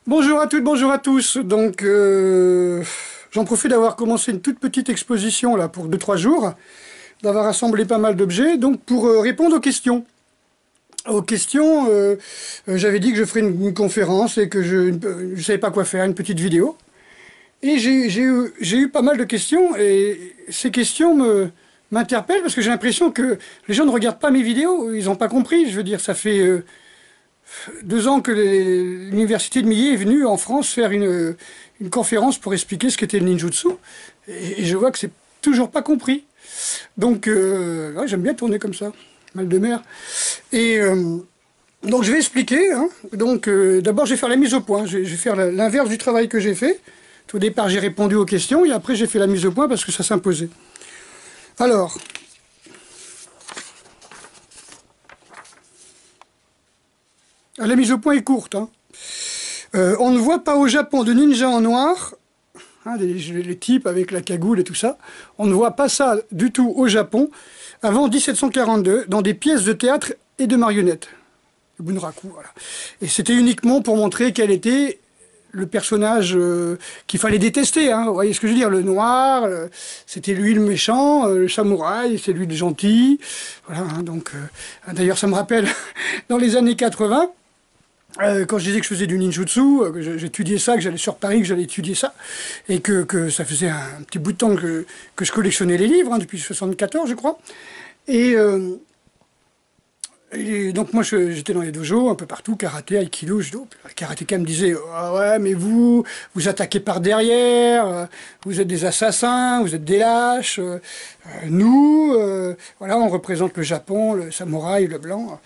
Bonjour à toutes, bonjour à tous. Donc, j'en profite d'avoir commencé une toute petite exposition là pour 2-3 jours, d'avoir assemblé pas mal d'objets, donc pour répondre aux questions. Aux questions, j'avais dit que je ferais une conférence et que je ne savais pas quoi faire, une petite vidéo. Et j'ai eu pas mal de questions et ces questions m'interpellent parce que j'ai l'impression que les gens ne regardent pas mes vidéos, ils n'ont pas compris. Je veux dire, ça fait 2 ans que l'université de Millet est venue en France faire une conférence pour expliquer ce qu'était le ninjutsu. Et je vois que c'est toujours pas compris. Donc, ouais, j'aime bien tourner comme ça, mal de mer. Et donc, je vais expliquer. Hein. Donc, d'abord, je vais faire la mise au point. Je vais faire l'inverse du travail que j'ai fait. Au départ, j'ai répondu aux questions et après, j'ai fait la mise au point parce que ça s'imposait. Alors, la mise au point est courte. Hein. On ne voit pas au Japon de ninja en noir, hein, les types avec la cagoule et tout ça. On ne voit pas ça du tout au Japon avant 1742 dans des pièces de théâtre et de marionnettes. Le bunraku, voilà. Et c'était uniquement pour montrer quel était le personnage qu'il fallait détester. Hein. Vous voyez ce que je veux dire? Le noir, c'était lui le méchant, le samouraï, c'est lui le gentil. Voilà, hein, donc, d'ailleurs, ça me rappelle, dans les années 80, quand je disais que je faisais du ninjutsu, que j'étudiais ça, que j'allais sur Paris, que j'allais étudier ça, et que ça faisait un petit bout de temps que je collectionnais les livres, hein, depuis 74, je crois. Et donc moi j'étais dans les dojos un peu partout, karaté, aikido, judo. Le karatéka me disait ah ouais mais vous attaquez par derrière, vous êtes des assassins, vous êtes des lâches. Nous voilà, on représente le Japon, le samouraï, le blanc.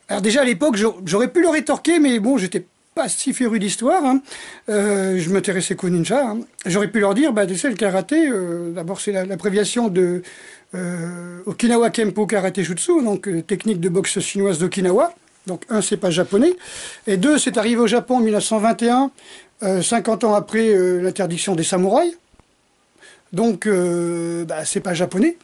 Alors déjà à l'époque j'aurais pu le rétorquer, mais bon j'étais pas si féru d'histoire, hein. Je m'intéressais qu'aux ninjas. Hein. J'aurais pu leur dire, bah, tu sais, le karaté, d'abord c'est l'abréviation de Okinawa Kempo Karate Jutsu, donc technique de boxe chinoise d'Okinawa. Donc un, c'est pas japonais. Et deux, c'est arrivé au Japon en 1921, 50 ans après l'interdiction des samouraïs. Donc bah, c'est pas japonais.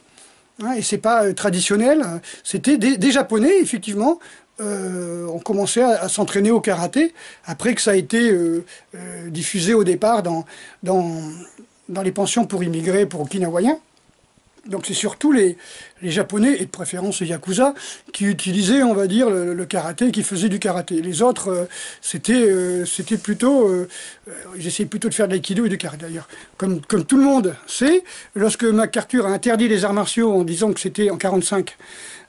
Hein, et c'est pas traditionnel. C'était des japonais, effectivement. On commençait à s'entraîner au karaté après que ça a été diffusé au départ dans les pensions pour immigrés, pour Okinawaïens. Donc c'est surtout les Japonais, et de préférence les Yakuza, qui utilisaient, on va dire, le karaté, qui faisaient du karaté. Les autres, c'était plutôt... ils essayaient plutôt de faire de l'aïkido et du karaté, d'ailleurs. Comme tout le monde sait, lorsque MacArthur a interdit les arts martiaux en disant que c'était en 1945,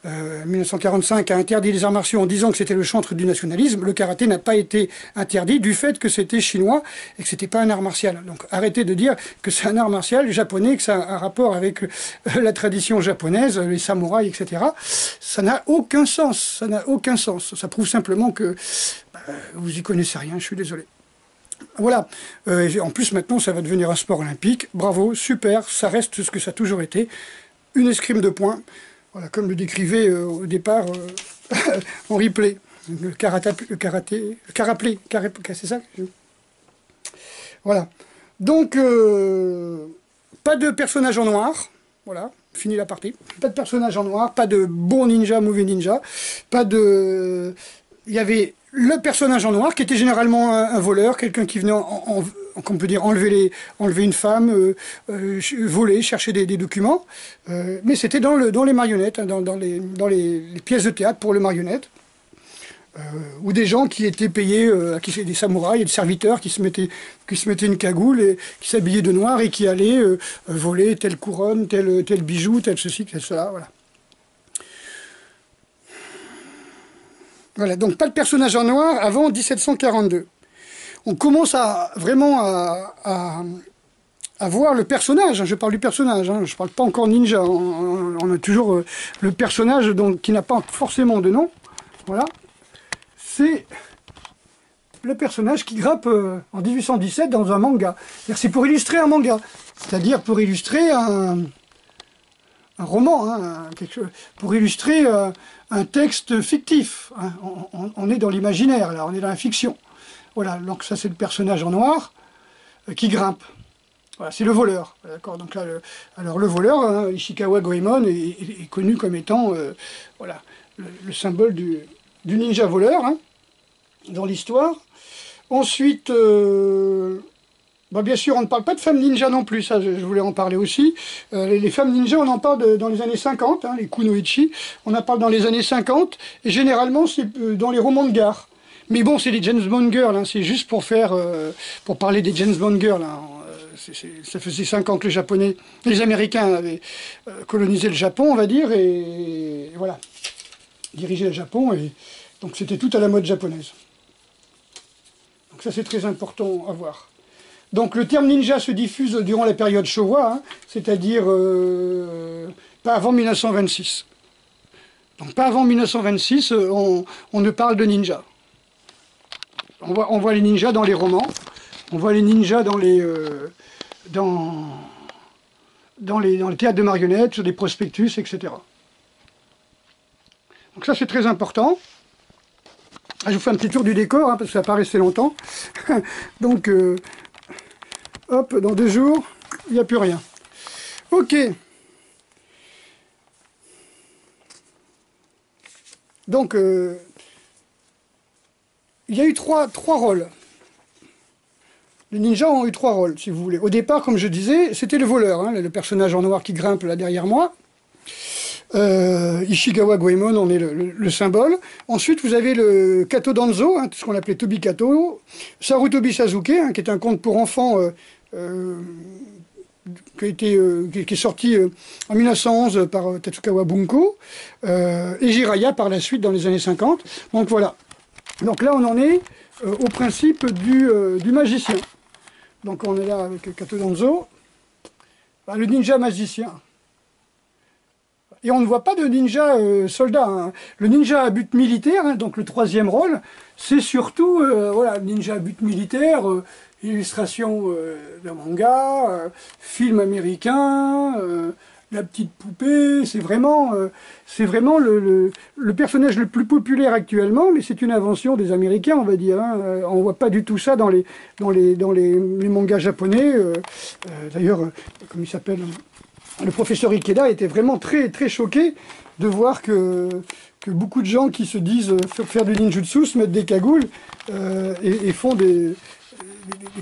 1945 a interdit les arts martiaux en disant que c'était le chantre du nationalisme, le karaté n'a pas été interdit du fait que c'était chinois et que c'était pas un art martial. Donc arrêtez de dire que c'est un art martial japonais, que ça a un rapport avec la tradition japonaise, les samouraïs, etc. Ça n'a aucun sens, ça n'a aucun sens. Ça prouve simplement que vous y connaissez rien, je suis désolé. Voilà, en plus maintenant ça va devenir un sport olympique, bravo, super, ça reste ce que ça a toujours été, une escrime de poing. Voilà, comme le décrivait au départ Henri Play, le karaté, c'est ça? Voilà. Donc, pas de personnage en noir, voilà, fini la partie. Pas de personnage en noir, pas de bon ninja, mauvais ninja, pas de... Il y avait le personnage en noir, qui était généralement un voleur, quelqu'un qui venait qu'on peut dire enlever une femme, voler, chercher des documents, mais c'était dans les marionnettes, hein, dans les pièces de théâtre pour les marionnettes, ou des gens qui étaient payés, des samouraïs et des serviteurs qui se mettaient une cagoule et qui s'habillaient de noir et qui allaient voler telle couronne, tel bijou, tel ceci, tel cela, voilà. Voilà, donc pas de personnage en noir avant 1742. On commence vraiment à voir le personnage, hein, je parle du personnage, hein, je ne parle pas encore ninja, on a toujours le personnage donc, qui n'a pas forcément de nom, voilà. C'est le personnage qui grimpe en 1817 dans un manga. C'est pour illustrer un manga, c'est-à-dire pour illustrer un roman, hein, pour illustrer un texte fictif. Hein. On est dans l'imaginaire, là, on est dans la fiction. Voilà, donc ça c'est le personnage en noir qui grimpe. Voilà, c'est le voleur. D'accord. Donc là, alors le voleur, hein, Ishikawa Goemon, est connu comme étant voilà, le symbole du ninja voleur hein, dans l'histoire. Ensuite, bah bien sûr, on ne parle pas de femmes ninja non plus, ça je voulais en parler aussi. Les femmes ninja, on en parle dans les années 50, hein, les kunoichi, on en parle dans les années 50, et généralement c'est dans les romans de gare. Mais bon, c'est des James Bond girls, hein, c'est juste pour faire, pour parler des James Bond girls. Hein. Ça faisait 5 ans que les Américains avaient colonisé le Japon, on va dire, et voilà, dirigé le Japon, et donc c'était tout à la mode japonaise. Donc ça c'est très important à voir. Donc le terme ninja se diffuse durant la période Showa, hein, c'est-à-dire pas avant 1926. Donc pas avant 1926, on ne parle de ninja. On voit les ninjas dans les romans, on voit les ninjas dans les théâtres de marionnettes, sur des prospectus, etc. Donc ça c'est très important. Je vous fais un petit tour du décor, hein, parce que ça n'a pas resté longtemps. Donc, hop, dans 2 jours, il n'y a plus rien. Ok. Donc, il y a eu trois rôles. Les ninjas ont eu 3 rôles, si vous voulez. Au départ, comme je disais, c'était le voleur, hein, le personnage en noir qui grimpe là derrière moi. Ishigawa Goemon en est le symbole. Ensuite, vous avez le Kato Danzo, hein, ce qu'on appelait Tobi Kato, Sarutobi Sasuke, hein, qui est un conte pour enfants qui est sorti en 1911 par Tatsukawa Bunko, et Jiraiya par la suite dans les années 50. Donc voilà. Donc là, on en est au principe du magicien. Donc on est là avec Kato Danzo, le ninja magicien. Et on ne voit pas de ninja soldat. Hein. Le ninja à but militaire, hein, donc le 3e rôle, c'est surtout voilà, ninja à but militaire, illustration d'un manga, film américain, la petite poupée. C'est vraiment le personnage le plus populaire actuellement, mais c'est une invention des Américains, on va dire. Hein. On ne voit pas du tout ça dans les mangas japonais. D'ailleurs, comme il s'appelle, le professeur Ikeda était vraiment très choqué de voir que beaucoup de gens qui se disent faire du ninjutsu se mettent des cagoules et font des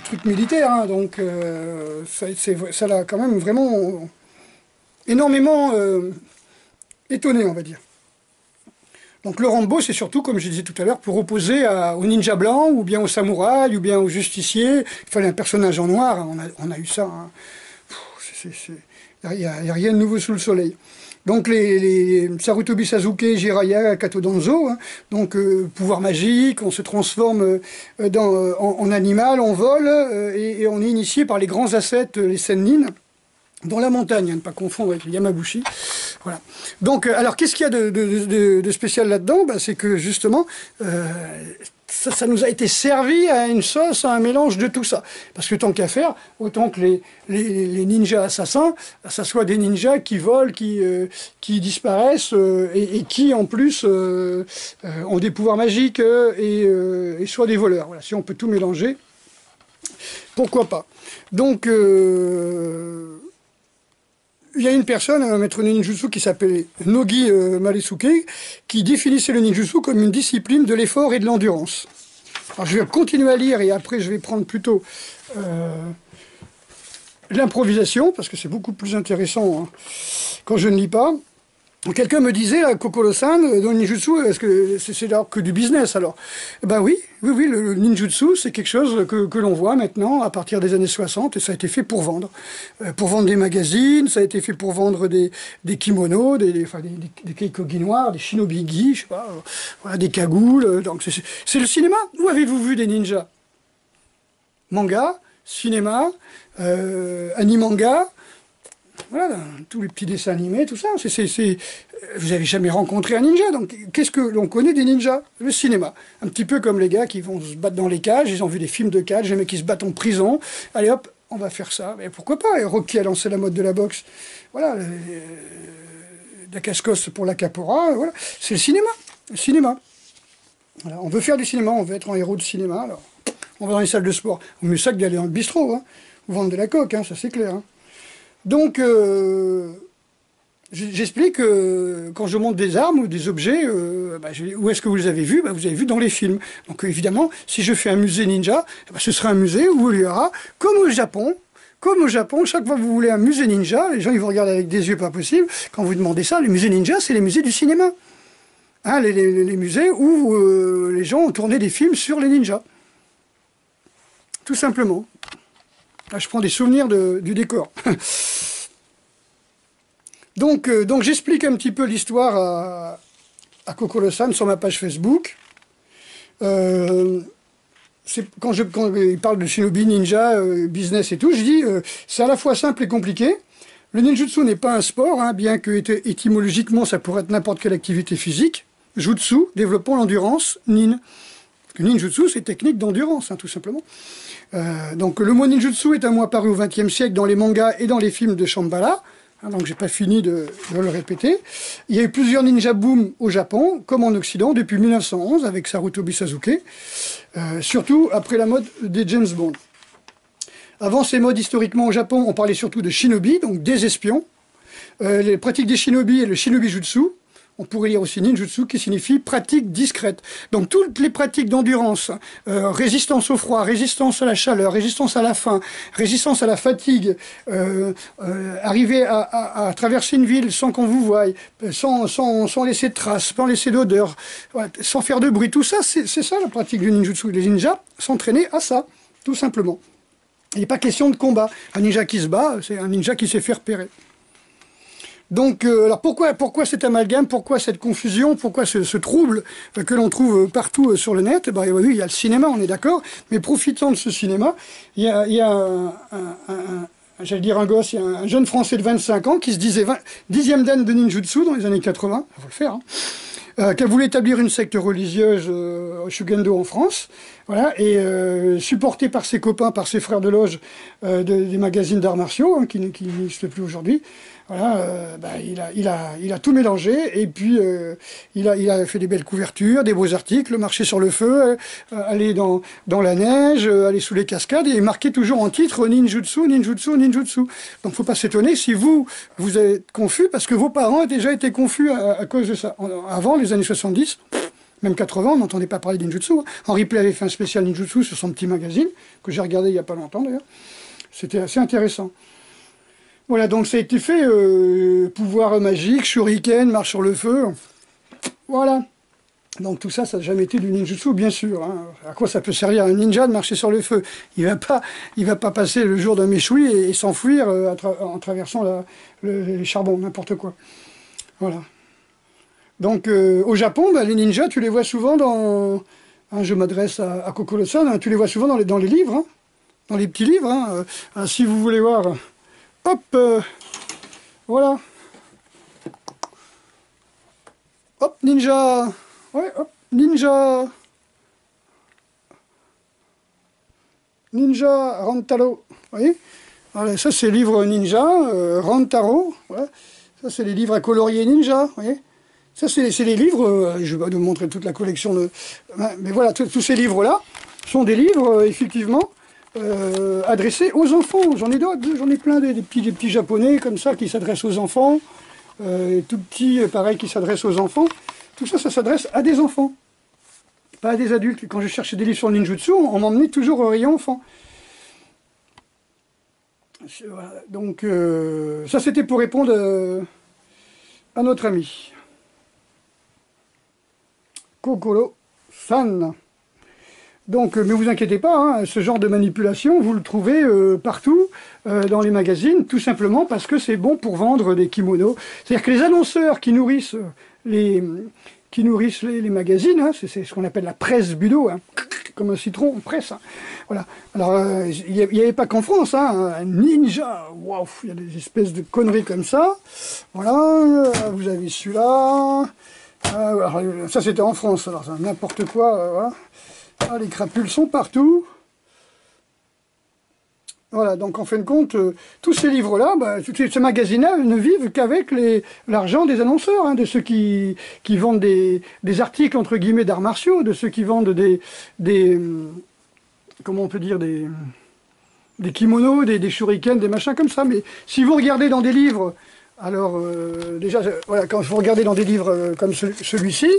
trucs militaires. Hein. Donc ça l'a quand même vraiment énormément étonné, on va dire. Donc le Rambo, c'est surtout, comme je disais tout à l'heure, pour opposer au ninja blanc, ou bien au samouraï, ou bien au justicier. Il fallait un personnage en noir, hein. On a eu ça. Hein. Il n'y a rien de nouveau sous le soleil. Donc les Sarutobi Sasuke, Jiraiya, Kato Danzo, hein, donc pouvoir magique, on se transforme en animal, on vole, et on est initié par les grands ascètes, les sennin, dans la montagne, à ne pas confondre avec les Yamabushi. Voilà. Donc, alors qu'est-ce qu'il y a de spécial là-dedans? Ben, c'est que justement, ça nous a été servi à une sauce, à un mélange de tout ça. Parce que tant qu'à faire, autant que les ninjas assassins, ça soit des ninjas qui volent, qui disparaissent, et qui en plus ont des pouvoirs magiques et soient des voleurs. Voilà, si on peut tout mélanger, pourquoi pas. Donc, il y a une personne, un maître ninjutsu qui s'appelait Nogi Maresuke, qui définissait le ninjutsu comme une discipline de l'effort et de l'endurance. Alors je vais continuer à lire et après je vais prendre plutôt l'improvisation, parce que c'est beaucoup plus intéressant hein, quand je ne lis pas. Quelqu'un me disait, là, Kokoro-san, dans le ninjutsu, est-ce que c'est que du business alors? Ben oui, le ninjutsu, c'est quelque chose que l'on voit maintenant à partir des années 60, et ça a été fait pour vendre. Pour vendre des magazines, ça a été fait pour vendre des kimonos, des keikogi noirs, des shinobigi, je sais pas, voilà, des cagoules. Donc c'est le cinéma. Où avez-vous vu des ninjas? Manga, cinéma, animanga. Voilà, tous les petits dessins animés, tout ça. Vous n'avez jamais rencontré un ninja, donc qu'est-ce que l'on connaît des ninjas? Le cinéma. Un petit peu comme les gars qui vont se battre dans les cages, ils ont vu des films de cages, les mecs qui se battent en prison. Allez hop, on va faire ça. Mais pourquoi pas? Et Rocky a lancé la mode de la boxe. Voilà, la casse-cosse pour la capora, voilà. C'est le cinéma. Le cinéma. Voilà, on veut faire du cinéma, on veut être un héros de cinéma, alors on va dans les salles de sport. Au mieux ça que d'aller dans le bistrot, hein, ou vendre de la coke, hein, ça c'est clair. Hein. Donc, J'explique quand je montre des armes ou des objets, où est-ce que vous les avez vus? Vous avez vu dans les films. Donc évidemment, si je fais un musée ninja, ce sera un musée où il y aura, comme au Japon, chaque fois que vous voulez un musée ninja, les gens ils vous regardent avec des yeux pas possibles. Quand vous demandez ça, les musées ninja, c'est les musées du cinéma. Hein, les musées où les gens ont tourné des films sur les ninjas. Tout simplement. Là, je prends des souvenirs du décor. Donc j'explique un petit peu l'histoire à Kokoro-san sur ma page Facebook. Quand il parle de shinobi, ninja, business et tout, je dis c'est à la fois simple et compliqué. Le ninjutsu n'est pas un sport, hein, bien que étymologiquement ça pourrait être n'importe quelle activité physique. Jutsu, développons l'endurance, nin. Le ninjutsu, c'est technique d'endurance, hein, tout simplement. Donc le mot ninjutsu est un mot apparu au XXe siècle dans les mangas et dans les films de Shambhala. Hein, donc j'ai pas fini de le répéter. Il y a eu plusieurs ninja boom au Japon, comme en Occident, depuis 1911 avec Sarutobi Sasuke, surtout après la mode des James Bond. Avant ces modes, historiquement au Japon, on parlait surtout de shinobi, donc des espions. Les pratiques des shinobi et le shinobi jutsu. On pourrait lire aussi ninjutsu qui signifie pratique discrète. Donc toutes les pratiques d'endurance, résistance au froid, résistance à la chaleur, résistance à la faim, résistance à la fatigue, arriver à traverser une ville sans qu'on vous voie, sans laisser de traces, sans laisser d'odeur, voilà, sans faire de bruit. Tout ça, c'est ça la pratique du ninjutsu. Les ninjas s'entraînaient à ça, tout simplement. Il n'est pas question de combat. Un ninja qui se bat, c'est un ninja qui s'est fait repérer. Donc, alors pourquoi cet amalgame, pourquoi cette confusion, pourquoi ce trouble que l'on trouve partout sur le net? Oui, il y a le cinéma, on est d'accord, mais profitant de ce cinéma, il y a j'allais dire un gosse, il y a un jeune Français de 25 ans qui se disait 10e dan de ninjutsu dans les années 80, il faut le faire, hein, qui a voulu établir une secte religieuse Shugendo en France, voilà, et supporté par ses copains, par ses frères de loge des magazines d'arts martiaux, hein, qui n'existent plus aujourd'hui. Voilà, il a tout mélangé et puis il a fait des belles couvertures, des beaux articles, marcher sur le feu, aller dans la neige, aller sous les cascades et marquer toujours en titre ninjutsu, ninjutsu, ninjutsu. Donc faut pas s'étonner si vous êtes confus parce que vos parents ont déjà été confus à cause de ça. Avant les années 70, même 80, on n'entendait pas parler de ninjutsu. Henri Play avait fait un spécial ninjutsu sur son petit magazine que j'ai regardé il n'y a pas longtemps d'ailleurs. C'était assez intéressant. Voilà, donc ça a été fait, pouvoir magique, shuriken, marche sur le feu, voilà. Donc tout ça, ça n'a jamais été du ninjutsu, bien sûr. Hein. À quoi ça peut servir à un ninja de marcher sur le feu? Il va pas passer le jour d'un méchoui et s'enfuir en traversant les charbons, n'importe quoi. Voilà. Donc au Japon, les ninjas, tu les vois souvent dans... Hein, je m'adresse à Kokoro-san, hein, tu les vois souvent dans les livres, hein, dans les petits livres. Hein, si vous voulez voir... Hop, voilà. Hop, ninja. Ouais, hop, ninja. Ninja Rantaro. Vous voyez? Alors, ça, c'est livre ninja, Rantaro. Voilà. Ça, c'est les livres à colorier ninja. Vous voyez? Ça, c'est les livres. Je vais pas vous montrer toute la collection de. Mais voilà, tous ces livres-là sont des livres, effectivement. Adressés aux enfants. J'en ai d'autres, j'en ai plein des petits japonais comme ça qui s'adressent aux enfants, tout petits pareil qui s'adressent aux enfants. Tout ça, ça s'adresse à des enfants, pas à des adultes. Quand je cherchais des livres sur le ninjutsu, on m'emmenait toujours au rayon enfant. Donc ça c'était pour répondre à notre ami Kokoro-san. Donc, ne vous inquiétez pas, hein, ce genre de manipulation, vous le trouvez partout dans les magazines, tout simplement parce que c'est bon pour vendre des kimonos. C'est-à-dire que les annonceurs qui nourrissent les magazines, hein, c'est ce qu'on appelle la presse budo, hein, comme un citron, on presse. Hein, voilà. Alors, il n'y avait pas qu'en France, hein, un ninja, waouh, il y a des espèces de conneries comme ça. Voilà, vous avez celui-là. Alors, ça, c'était en France, alors n'importe quoi, voilà. Ah, les crapules sont partout. Voilà, donc en fin de compte, tous ces livres-là, tous ces magazines-là ne vivent qu'avec l'argent des annonceurs, hein, de ceux qui vendent des articles, entre guillemets, d'arts martiaux, de ceux qui vendent comment on peut dire, des kimonos, des shurikens, des machins comme ça. Mais si vous regardez dans des livres Alors, déjà, voilà, quand vous regardez dans des livres comme celui-ci,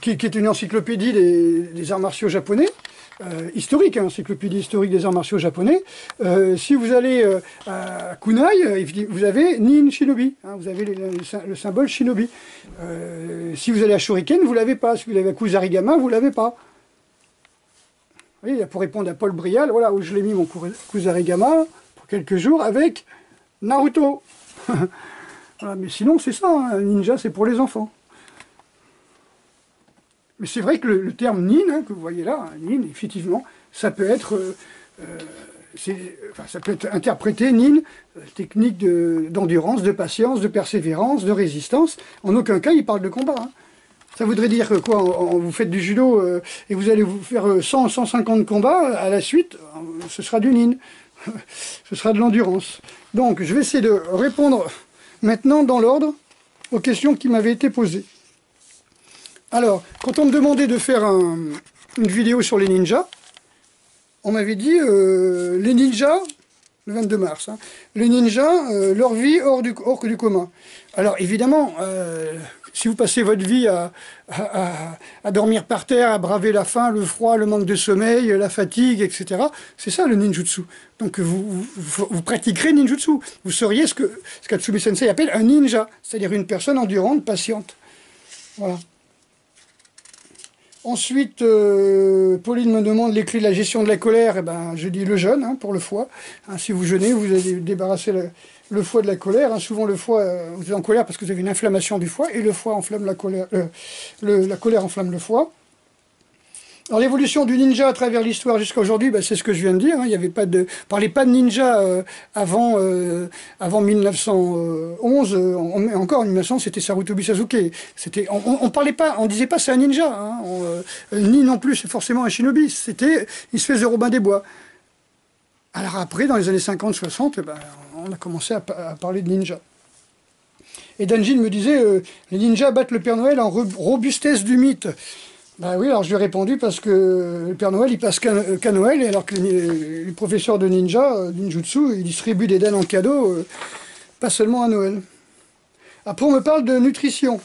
qui est une encyclopédie des arts martiaux japonais, historique, hein, encyclopédie historique des arts martiaux japonais. Si vous allez à Kunai, vous avez Nin Shinobi, hein, vous avez le symbole Shinobi. Si vous allez à Shuriken, vous ne l'avez pas. Si vous allez à Kusarigama, vous ne l'avez pas. Vous voyez, pour répondre à Paul Brial, voilà où je l'ai mis mon Kusarigama pour quelques jours avec Naruto. Voilà, mais sinon, c'est ça, hein, un ninja, c'est pour les enfants. Mais c'est vrai que le terme nin, hein, que vous voyez là, nin, effectivement, ça peut être, ça peut être interprété, nin, technique d'endurance, de patience, de persévérance, de résistance. En aucun cas, il parle de combat. Hein. Ça voudrait dire que quoi, vous faites du judo et vous allez vous faire 100, 150 combats, à la suite, ce sera du nin. Ce sera de l'endurance. Donc, je vais essayer de répondre maintenant dans l'ordre aux questions qui m'avaient été posées. Alors, quand on me demandait de faire une vidéo sur les ninjas, on m'avait dit les ninjas, le 22 mars, hein, les ninjas, leur vie hors du commun. Alors, évidemment, si vous passez votre vie à dormir par terre, à braver la faim, le froid, le manque de sommeil, la fatigue, etc., c'est ça le ninjutsu. Donc, vous pratiquerez ninjutsu. Vous seriez ce qu'Atsumi Sensei appelle un ninja, c'est-à-dire une personne endurante, patiente. Voilà. Ensuite, Pauline me demande les clés de la gestion de la colère. Eh ben, je dis le jeûne, hein, pour le foie. Hein, si vous jeûnez, vous allez débarrasser le foie de la colère. Hein. Souvent, le foie, vous êtes en colère parce que vous avez une inflammation du foie, et le foie enflamme la colère. La colère enflamme le foie. Alors, l'évolution du ninja à travers l'histoire jusqu'à aujourd'hui, ben, c'est ce que je viens de dire. Hein. Il y avait pas de, on parlait pas de ninja avant 1911. Encore en 1900, c'était Sarutobi Sasuke. On parlait pas, on disait pas c'est un ninja. Hein. Ni non plus c'est forcément un shinobi. C'était une espèce de Robin des Bois. Alors après, dans les années 50-60, ben, on a commencé à parler de ninja. Et Danjin me disait, les ninjas battent le Père Noël en robustesse du mythe. Ben oui, alors je lui ai répondu parce que le Père Noël, il passe qu'à Noël, alors que les professeurs de ninjutsu, ils distribuent des dan en cadeau, pas seulement à Noël. Après, on me parle de nutrition.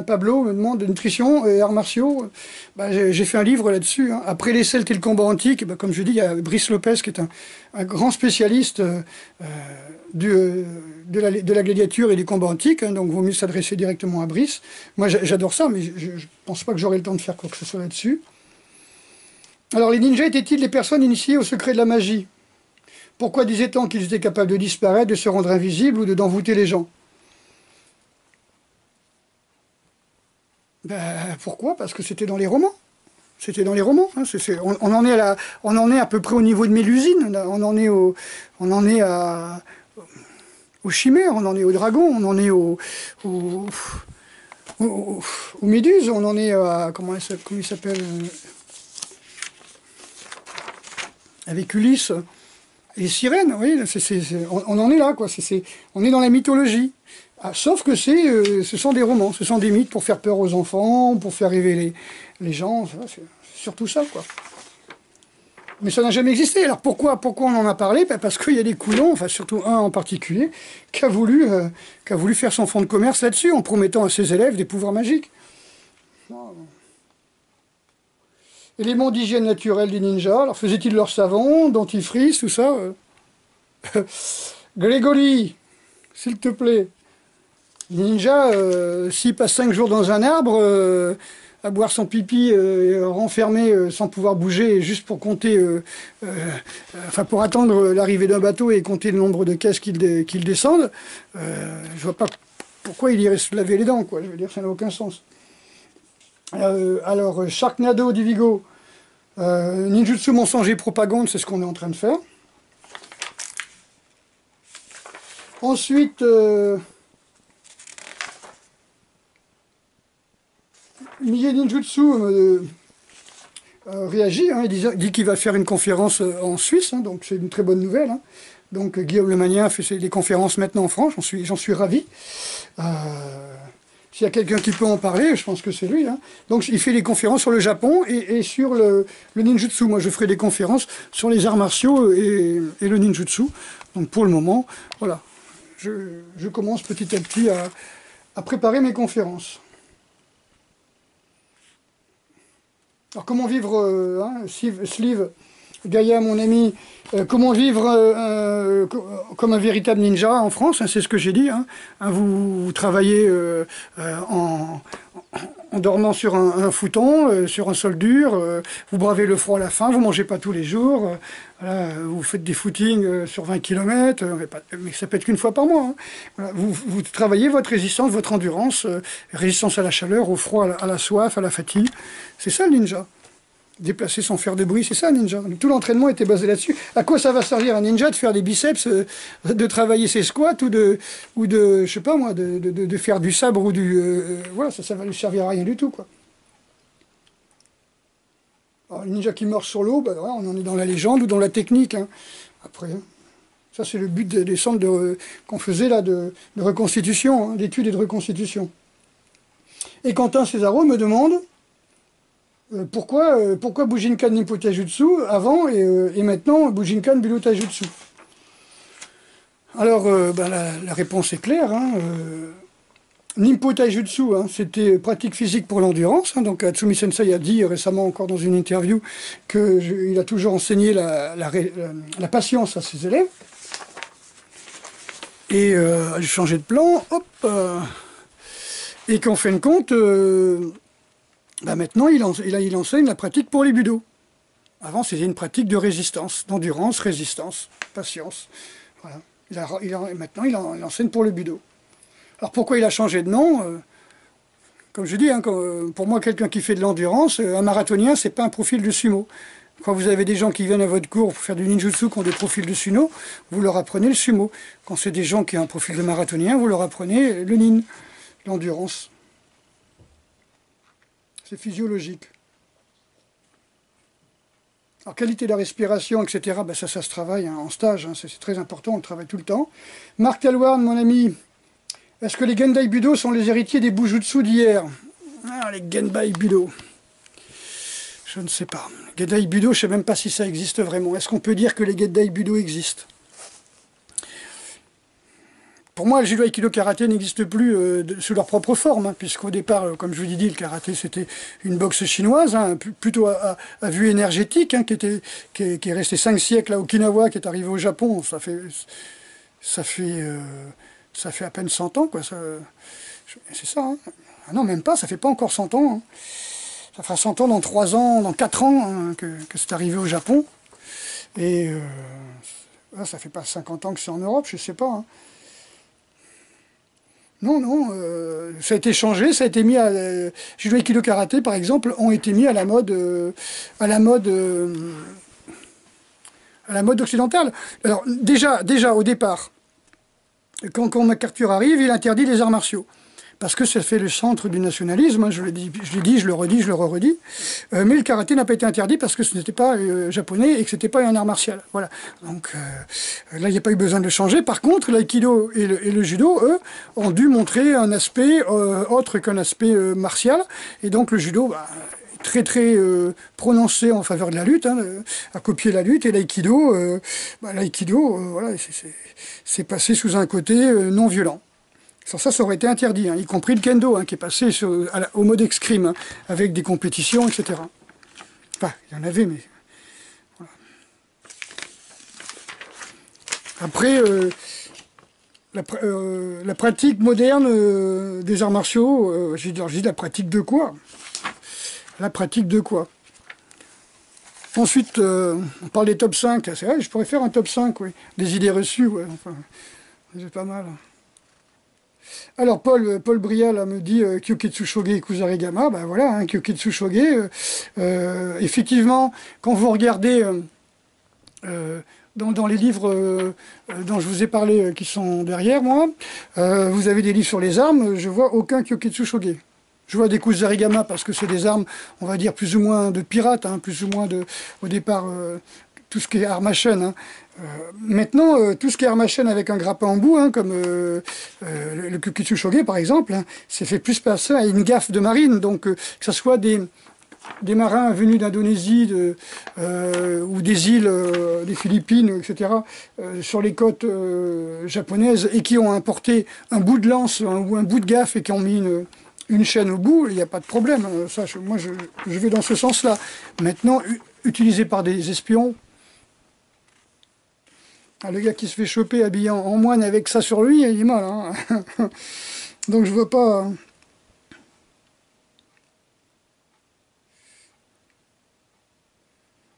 Pablo me demande de nutrition et arts martiaux. Ben, j'ai fait un livre là-dessus. Hein. Après les Celtes et le combat antique, ben, comme je dis, il y a Brice Lopez qui est un grand spécialiste de la gladiature et des combats antiques. Hein, donc, il vaut mieux s'adresser directement à Brice. Moi, j'adore ça, mais je ne pense pas que j'aurai le temps de faire quoi que ce soit là-dessus. Alors, les ninjas étaient-ils les personnes initiées au secret de la magie? Pourquoi disait-on qu'ils étaient capables de disparaître, de se rendre invisibles ou d'envoûter les gens? Ben, pourquoi? Parce que c'était dans les romans. C'était dans les romans. Hein. On en est à peu près au niveau de Mélusine. On en est aux chimères, on en est aux dragons, on en est aux méduses, on en est à... Comment il s'appelle avec Ulysse et Sirène, oui, on en est là, quoi. On est dans la mythologie. Ah, sauf que ce sont des romans, ce sont des mythes pour faire peur aux enfants, pour faire rêver les gens, c'est surtout ça, quoi. Mais ça n'a jamais existé. Alors pourquoi on en a parlé? Parce qu'il y a des couillons, enfin surtout un en particulier, qui a voulu faire son fonds de commerce là-dessus, en promettant à ses élèves des pouvoirs magiques. Éléments d'hygiène naturelle des ninjas, alors faisaient-ils leur savon, dentifrice, tout ça Grégory, s'il te plaît. Ninja, s'il passe 5 jours dans un arbre, à boire son pipi renfermé sans pouvoir bouger, juste pour compter, enfin pour attendre l'arrivée d'un bateau et compter le nombre de caisses qu'il descende, je vois pas pourquoi il irait se laver les dents, quoi. Je veux dire, ça n'a aucun sens. Alors, Sharknado Divigo, Ninjutsu mensonge et propagande, c'est ce qu'on est en train de faire. Ensuite, Mie Ninjutsu réagit, hein, il dit qu'il va faire une conférence en Suisse, hein, donc c'est une très bonne nouvelle. Hein. Donc Guillaume Lemanien fait des conférences maintenant en France, j'en suis ravi. S'il y a quelqu'un qui peut en parler, je pense que c'est lui. Hein. Donc il fait des conférences sur le Japon et sur le ninjutsu. Moi je ferai des conférences sur les arts martiaux et le ninjutsu. Donc pour le moment, voilà. je commence petit à petit à préparer mes conférences. Alors comment vivre, Sleeve, Gaïa, mon ami, comment vivre comme un véritable ninja en France, hein, c'est ce que j'ai dit. Hein. Vous travaillez en dormant sur un futon, sur un sol dur, vous bravez le froid à la faim, vous ne mangez pas tous les jours, voilà, vous faites des footings sur 20 km, mais ça peut être qu'une fois par mois. Hein. Voilà, vous travaillez votre résistance, votre endurance, résistance à la chaleur, au froid, à la soif, à la fatigue. C'est ça le ninja. Déplacer sans faire de bruit, c'est ça un ninja. Tout l'entraînement était basé là-dessus. À quoi ça va servir un ninja de faire des biceps, de travailler ses squats ou de je sais pas moi, de faire du sabre ou voilà, ça va lui servir à rien du tout, quoi. Alors, le ninja qui meurt sur l'eau, ben, voilà, on en est dans la légende ou dans la technique. Hein. Après, ça c'est le but des centres qu'on faisait là de reconstitution, hein, d'études et de reconstitution. Et Quentin Césaro me demande pourquoi Bujinkan Nimpo Taijutsu avant et maintenant Bujinkan Budo Taijutsu. Alors, la réponse est claire. Hein, Nimpo Taijutsu, hein, c'était pratique physique pour l'endurance. Hein, donc Atsumi Sensei a dit récemment encore dans une interview qu'il a toujours enseigné la patience à ses élèves. Et a changé de plan, hop, et qu'en fin de compte... maintenant, il enseigne la pratique pour les budo. Avant, c'était une pratique de résistance, d'endurance, résistance, patience. Voilà. Maintenant, il enseigne pour le budo. Alors, pourquoi il a changé de nom Comme je dis, hein, pour moi, quelqu'un qui fait de l'endurance, un marathonien, c'est pas un profil de sumo. Quand vous avez des gens qui viennent à votre cours pour faire du ninjutsu, qui ont des profils de sumo, vous leur apprenez le sumo. Quand c'est des gens qui ont un profil de marathonien, vous leur apprenez le nin, l'endurance. C'est physiologique. Alors, qualité de la respiration, etc., ça se travaille hein, en stage, hein, c'est très important, on le travaille tout le temps. Marc Talwarn, mon ami, est-ce que les Gendai Budo sont les héritiers des Bujutsu d'hier? Les Gendai Budo. Je ne sais pas. Gendai Budo, je ne sais même pas si ça existe vraiment. Est-ce qu'on peut dire que les Gendai Budo existent? Pour moi, le judo aikido karaté n'existe plus sous leur propre forme, hein, puisqu'au départ, comme je vous l'ai dit, le karaté c'était une boxe chinoise, hein, plutôt à vue énergétique, hein, qui est resté 5 siècles à Okinawa, qui est arrivé au Japon. Ça fait à peine 100 ans, quoi. C'est ça. Hein. Ah non, même pas. Ça fait pas encore 100 ans. Hein. Ça fera 100 ans dans 3 ans, dans 4 ans, hein, que c'est arrivé au Japon. Et ça fait pas 50 ans que c'est en Europe, je sais pas. Hein. Non, ça a été changé, ça a été mis à... Judo Aikido Karaté, par exemple, ont été mis à la mode occidentale. Alors, déjà au départ, quand MacArthur arrive, il interdit les arts martiaux. Parce que ça fait le centre du nationalisme, hein, je l'ai dit, je le redis, je le redis. Mais le karaté n'a pas été interdit parce que ce n'était pas japonais et que ce n'était pas un art martial. Voilà. Donc là, il n'y a pas eu besoin de le changer. Par contre, l'aïkido et le judo, eux, ont dû montrer un aspect autre qu'un aspect martial. Et donc le judo, très prononcé en faveur de la lutte, hein, à copier la lutte. Et l'aïkido, voilà, c'est passé sous un côté non violent. Sans ça aurait été interdit, hein, y compris le kendo, hein, qui est passé au mode escrime, hein, avec des compétitions, etc. Enfin, il y en avait, mais... Voilà. Après, la pratique moderne des arts martiaux, j'ai dit la pratique de quoi? La pratique de quoi? Ensuite, on parle des top 5, c'est vrai, je pourrais faire un top 5, oui. Des idées reçues, ouais, enfin, c'est pas mal. Alors Paul Brial me dit Kyoketsu Shoge Kusarigama, ben voilà, hein, Kyoketsu Shoge, effectivement, quand vous regardez dans les livres dont je vous ai parlé, qui sont derrière moi, vous avez des livres sur les armes, je vois aucun Kyoketsu Shoge. Je vois des Kusarigama parce que c'est des armes, on va dire, plus ou moins de pirates, hein, plus ou moins au départ, tout ce qui est armation, hein. Maintenant, tout ce qui est armation avec un grappin en bout, hein, comme le Kyoketsu Shoge par exemple, hein, c'est fait plus passer à une gaffe de marine, donc que ce soit des des marins venus d'Indonésie ou des îles des Philippines, etc., sur les côtes japonaises, et qui ont importé un bout de lance ou un bout de gaffe et qui ont mis une chaîne au bout, il n'y a pas de problème. Ça, moi, je vais dans ce sens-là. Maintenant, utilisé par des espions, le gars qui se fait choper habillé en moine avec ça sur lui, il est mal. Hein. Donc je veux pas...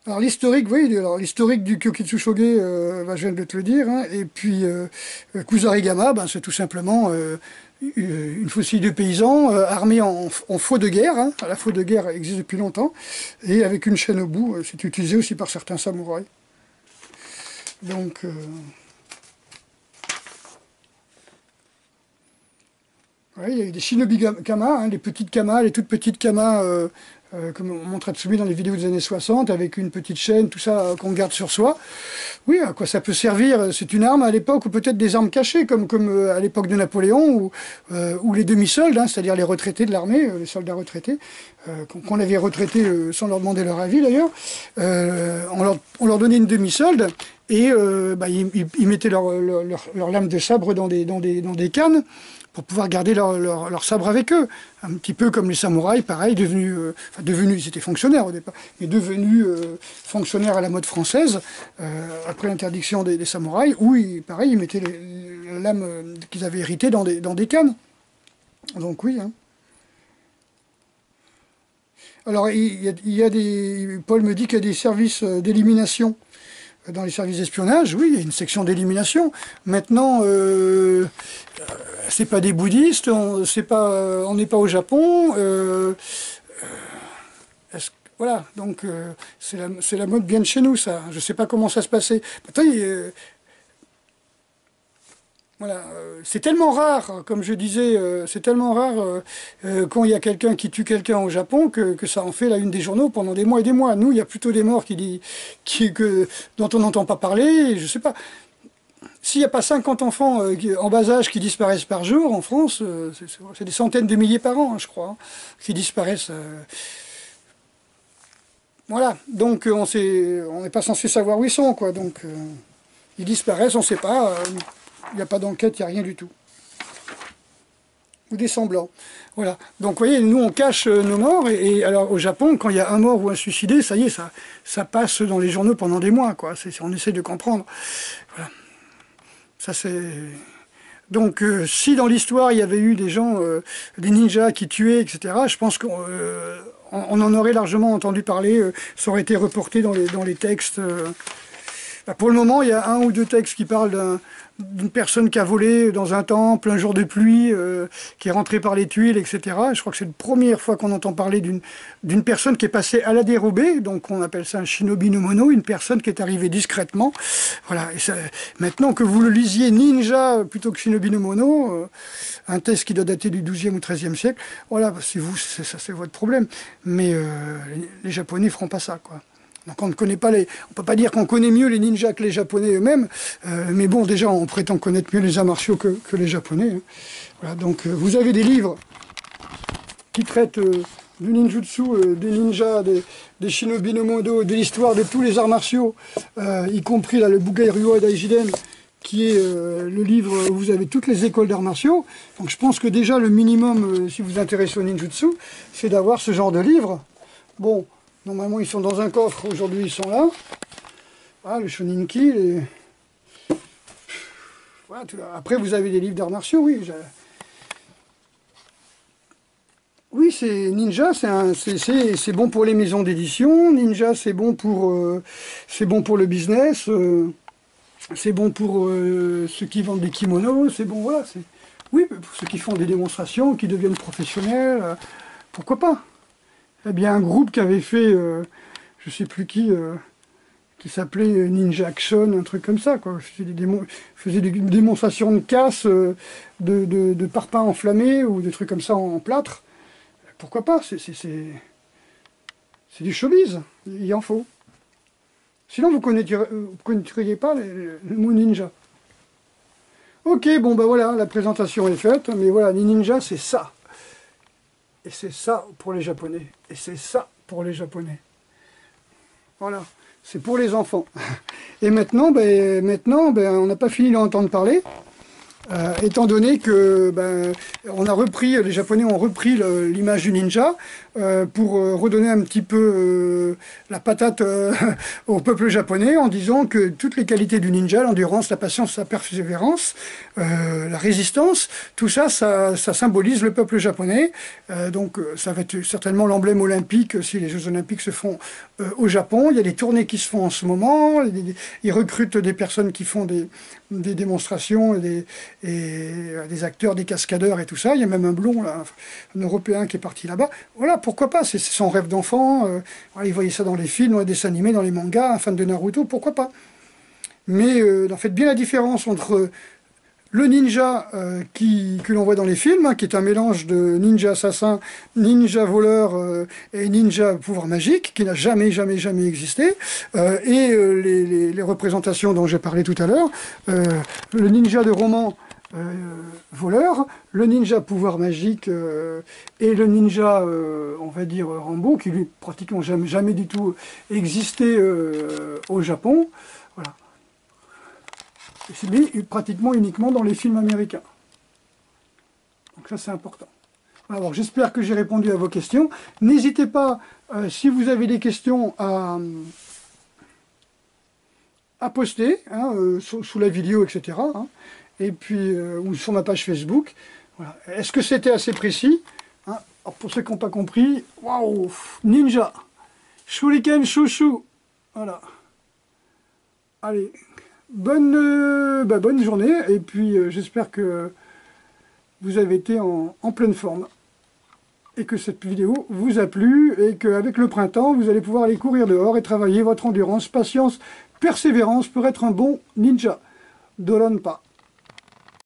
Alors l'historique, oui, l'historique du Kyokitsushoge, je viens de te le dire, hein, et puis Kusarigama, c'est tout simplement une faucille de paysans armés en faux de guerre, hein. La faux de guerre existe depuis longtemps, et avec une chaîne au bout, c'est utilisé aussi par certains samouraïs. Donc... ouais, il y a eu des shinobi kama, hein, les petites kamas, les toutes petites kamas, comme on montre Tsumi dans les vidéos des années 60, avec une petite chaîne, tout ça qu'on garde sur soi. Oui, à quoi ça peut servir? C'est une arme à l'époque, ou peut-être des armes cachées, comme à l'époque de Napoléon, ou les demi-soldes, hein, c'est-à-dire les retraités de l'armée, les soldats retraités, qu'on avait retraités sans leur demander leur avis d'ailleurs. On leur donnait une demi-solde, et ils mettaient leur lame de sabre dans des cannes, pour pouvoir garder leur sabre avec eux. Un petit peu comme les samouraïs, pareil, devenus, ils étaient fonctionnaires au départ, mais devenus fonctionnaires à la mode française, après l'interdiction des samouraïs, où, pareil, ils mettaient la lame qu'ils avaient héritée dans des cannes. Donc oui. Hein. Alors, Paul me dit qu'il y a des services d'élimination. Dans les services d'espionnage, oui, il y a une section d'élimination. Maintenant, c'est pas des bouddhistes, on n'est pas au Japon. Voilà, donc c'est la mode bien de chez nous, ça. Je sais pas comment ça se passait. Maintenant, voilà, c'est tellement rare, comme je disais, c'est tellement rare quand il y a quelqu'un qui tue quelqu'un au Japon que ça en fait la une des journaux pendant des mois et des mois. Nous, il y a plutôt des morts dont on n'entend pas parler, je sais pas. S'il n'y a pas 50 enfants en bas âge qui disparaissent par jour en France, c'est des centaines de milliers par an, hein, je crois, hein, qui disparaissent. Voilà, donc on n'est pas censé savoir où ils sont, quoi. Donc ils disparaissent, on ne sait pas. Il n'y a pas d'enquête, il n'y a rien du tout. Ou des semblants. Voilà. Donc, vous voyez, nous, on cache nos morts. Et alors, au Japon, quand il y a un mort ou un suicidé, ça y est, ça passe dans les journaux pendant des mois, quoi. On essaie de comprendre. Voilà. Ça, c'est... Donc, si dans l'histoire, il y avait eu des gens, des ninjas qui tuaient, etc., je pense qu'on en aurait largement entendu parler. Ça aurait été reporté dans les textes... Pour le moment, il y a un ou deux textes qui parlent d'une personne qui a volé dans un temple, un jour de pluie, qui est rentrée par les tuiles, etc. Je crois que c'est la première fois qu'on entend parler d'une personne qui est passée à la dérobée, donc on appelle ça un shinobi no mono, une personne qui est arrivée discrètement. Voilà. Et maintenant que vous le lisiez ninja plutôt que shinobi no mono, un texte qui doit dater du XIIe ou XIIIe siècle, voilà, c'est ça, c'est votre problème. Mais les Japonais feront pas ça, quoi. Donc on ne connaît pas on peut pas dire qu'on connaît mieux les ninjas que les Japonais eux-mêmes, mais bon, déjà on prétend connaître mieux les arts martiaux que les Japonais. Hein. Voilà, donc vous avez des livres qui traitent du ninjutsu, des ninjas, des shinobi no mono, de l'histoire de tous les arts martiaux, y compris là, le Bugai Ryuha Daijiden, qui est le livre où vous avez toutes les écoles d'arts martiaux. Donc je pense que déjà le minimum, si vous vous intéressez au ninjutsu, c'est d'avoir ce genre de livre. Bon. Normalement, ils sont dans un coffre. Aujourd'hui, ils sont là. Voilà, le Shoninki. Voilà, après, vous avez des livres d'arts martiaux, oui. Oui, c'est Ninja, c'est bon pour les maisons d'édition. Ninja, c'est bon pour le business. C'est bon pour ceux qui vendent des kimonos. C'est bon, voilà. Oui, pour ceux qui font des démonstrations, qui deviennent professionnels. Pourquoi pas? Eh bien, un groupe qui avait fait, je sais plus qui s'appelait Ninja Action, un truc comme ça, quoi. Faisait des démonstrations de casse, de parpaings enflammés, ou des trucs comme ça en plâtre. Pourquoi pas? C'est du showbiz, il en faut. Sinon, vous ne connaîtriez pas le mot ninja. Ok, bon, ben voilà, la présentation est faite, mais voilà, les ninjas, c'est ça. Et c'est ça pour les Japonais. Et c'est ça pour les Japonais. Voilà, c'est pour les enfants. Et maintenant, on n'a pas fini d'en entendre parler. Étant donné que les Japonais ont repris l'image du ninja pour redonner un petit peu la patate au peuple japonais en disant que toutes les qualités du ninja, l'endurance, la patience, la persévérance, la résistance, tout ça, ça symbolise le peuple japonais. Donc ça va être certainement l'emblème olympique si les Jeux olympiques se font au Japon. Il y a des tournées qui se font en ce moment, ils recrutent des personnes qui font des démonstrations et des acteurs, des cascadeurs et tout ça. Il y a même un blond, là, un Européen qui est parti là-bas. Voilà, pourquoi pas, c'est son rêve d'enfant. Il voyait ça dans les films, dans les dessins animés, dans les mangas, un fan de Naruto, pourquoi pas. Mais faites bien la différence entre le ninja que l'on voit dans les films, qui est un mélange de ninja assassin, ninja voleur et ninja pouvoir magique, qui n'a jamais existé, et les représentations dont j'ai parlé tout à l'heure, le ninja de roman voleur, le ninja pouvoir magique et le ninja, on va dire, Rambo, qui lui pratiquement jamais du tout existé au Japon. Voilà. C'est mis pratiquement uniquement dans les films américains. Donc ça, c'est important. Alors, j'espère que j'ai répondu à vos questions. N'hésitez pas, si vous avez des questions, à poster sous la vidéo, etc. Et puis, ou sur ma page Facebook. Voilà. Est-ce que c'était assez précis? Alors, pour ceux qui n'ont pas compris, waouh, ninja, shuriken, chouchou. Voilà. Allez. Bonne journée, et puis j'espère que vous avez été en pleine forme et que cette vidéo vous a plu et qu'avec le printemps vous allez pouvoir aller courir dehors et travailler votre endurance, patience, persévérance pour être un bon ninja. Doron pas.